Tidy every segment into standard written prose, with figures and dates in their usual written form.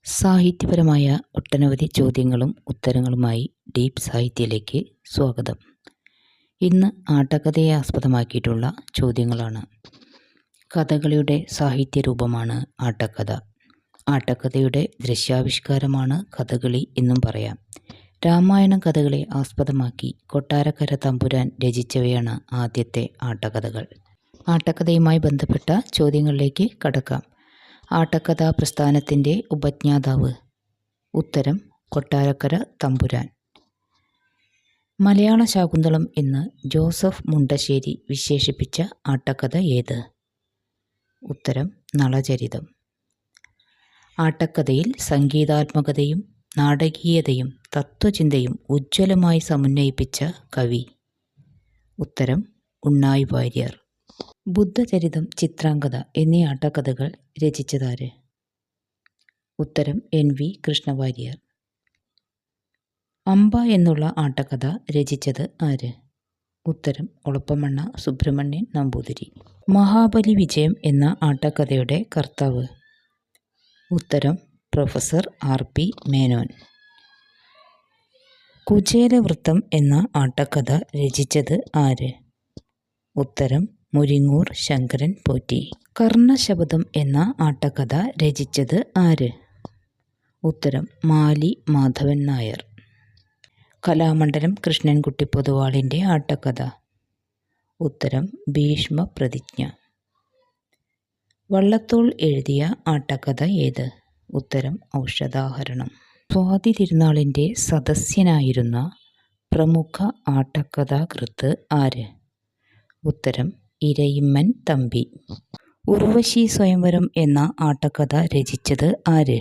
സാഹിത്യപരമായ ഒട്ടനവധി ചോദ്യങ്ങളും ഉത്തരങ്ങളുമായി ഡീപ് സാഹിത്യത്തിലേക്ക് സ്വാഗതം. ഇന്ന് ആട്ടക്കഥയെ ആസ്പദമാക്കിയിട്ടുള്ള ചോദ്യങ്ങളാണ്. കഥകളിയുടെ സാഹിത്യരൂപമാണ് ആട്ടക്കഥ. ആട്ടക്കഥയുടെ ദൃശ്യാവിഷ്കാരമാണ് കഥകളി എന്നും പറയാം. രാമായണം കഥകളെ ആസ്പദമാക്കി കൊട്ടാരക്കര തമ്പുരാൻ രചിച്ചവയാണ് ആദ്യത്തെ ആട്ടക്കഥകൾ. ആട്ടക്കഥയുമായി ബന്ധപ്പെട്ട ചോദ്യങ്ങളിലേക്ക് കടക്കാം. ആട്ടക്കഥാ പ്രസ്ഥാനത്തിൻ്റെ ഉപജ്ഞാതാവ്? ഉത്തരം കൊട്ടാരക്കര തമ്പുരാൻ. മലയാള ശാകുന്തളം എന്ന് ജോസഫ് മുണ്ടശ്ശേരി വിശേഷിപ്പിച്ച ആട്ടക്കഥ ഏത്? ഉത്തരം നളചരിതം. ആട്ടക്കഥയിൽ സംഗീതാത്മകതയും നാടകീയതയും തത്വചിന്തയും ഉജ്ജ്വലമായി സമന്വയിപ്പിച്ച കവി? ഉത്തരം ഉണ്ണായി വാര്യർ. ബുദ്ധചരിതം, ചിത്രാംഗത എന്നീ ആട്ടക്കഥകൾ രചിച്ചതാര്? ഉത്തരം NV കൃഷ്ണവാര്യർ. അമ്പ എന്നുള്ള ആട്ടക്കഥ രചിച്ചത് ആര്? ഉത്തരം ഒളപ്പമണ്ണ സുബ്രഹ്മണ്യൻ നമ്പൂതിരി. മഹാബലി വിജയം എന്ന ആട്ടക്കഥയുടെ കർത്താവ്? ഉത്തരം പ്രൊഫസർ RP മേനോൻ. കുചേലവൃത്തം എന്ന ആട്ടക്കഥ രചിച്ചത് ആര്? ഉത്തരം മുരിങ്ങൂർ ശങ്കരൻ പോറ്റി. കർണശബദം എന്ന ആട്ടക്കഥ രചിച്ചത് ആര്? ഉത്തരം മാലി മാധവൻ നായർ. കലാമണ്ഡലം കൃഷ്ണൻകുട്ടി പൊതുവാളിൻ്റെ ആട്ടക്കഥ? ഉത്തരം ഭീഷ്മപ്രതിജ്ഞ. വള്ളത്തോൾ എഴുതിയ ആട്ടക്കഥ ഏത്? ഉത്തരം ഔഷധാഹരണം. സ്വാതി തിരുനാളിൻ്റെ സദസ്യനായിരുന്ന പ്രമുഖ ആട്ടക്കഥാകൃത്ത് ആര്? ഉത്തരം ഇരയിമ്മൻ തമ്പി. ഉർവശി സ്വയംവരം എന്ന ആട്ടക്കഥ രചിച്ചത് ആര്?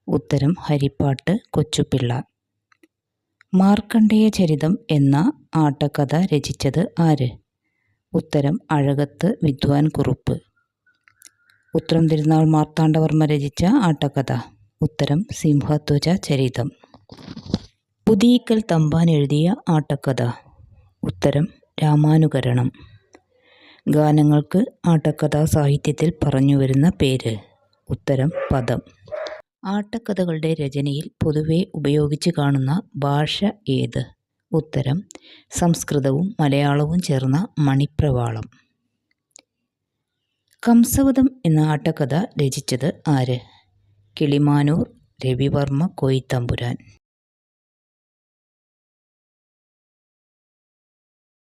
ഉത്തരം ഹരിപ്പാട്ട് കൊച്ചുപിള്ള. മാർക്കണ്ഡേയ ചരിതം എന്ന ആട്ടക്കഥ രചിച്ചത് ആര്? ഉത്തരം അഴകത്ത് വിദ്വാൻ കുറുപ്പ്. ഉത്രം തിരുനാൾ മാർത്താണ്ഡവർമ്മ രചിച്ച ആട്ടക്കഥ? ഉത്തരം സിംഹധ്വജ ചരിതം. പുതിയിക്കൽ തമ്പാൻ എഴുതിയ ആട്ടക്കഥ? ഉത്തരം രാമാനുകരണം. ഗാനങ്ങൾക്ക് ആട്ടക്കഥാ സാഹിത്യത്തിൽ പറഞ്ഞുവരുന്ന പേര്? ഉത്തരം പദം. ആട്ടക്കഥകളുടെ രചനയിൽ പൊതുവെ ഉപയോഗിച്ച് കാണുന്ന ഭാഷ ഏത്? ഉത്തരം സംസ്കൃതവും മലയാളവും ചേർന്ന മണിപ്രവാളം. കംസവധം എന്ന ആട്ടക്കഥ രചിച്ചത് ആര്? കിളിമാനൂർ രവിവർമ്മ കോയിത്തമ്പുരാൻ.